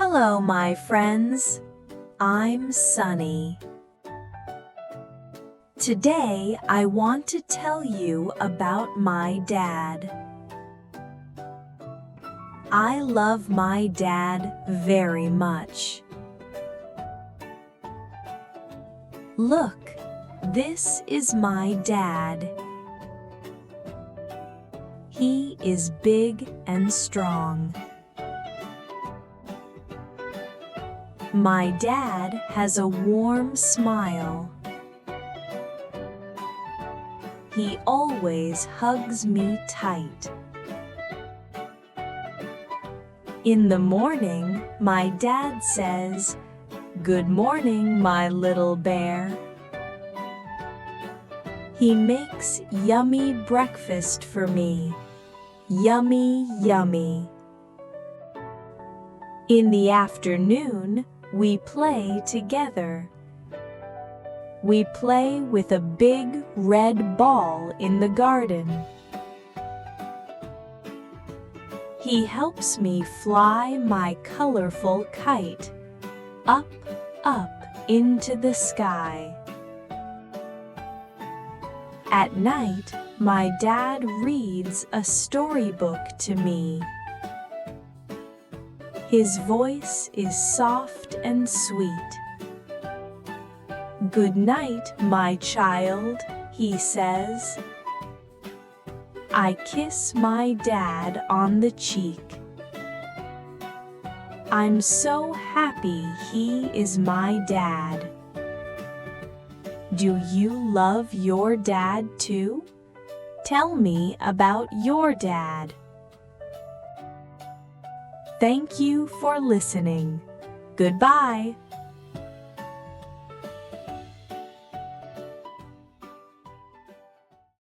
Hello, my friends. I'm Sunny. Today, I want to tell you about my dad. I love my dad very much. Look, this is my dad. He is big and strong. My dad has a warm smile. He always hugs me tight. In the morning, my dad says, "Good morning, my little bear." He makes yummy breakfast for me. Yummy, yummy. In the afternoon, we play together. We play with a big red ball in the garden. He helps me fly my colorful kite up, up into the sky. At night, my dad reads a storybook to me. His voice is soft and sweet. "Good night, my child," he says. I kiss my dad on the cheek. I'm so happy he is my dad. Do you love your dad too? Tell me about your dad. Thank you for listening. Goodbye.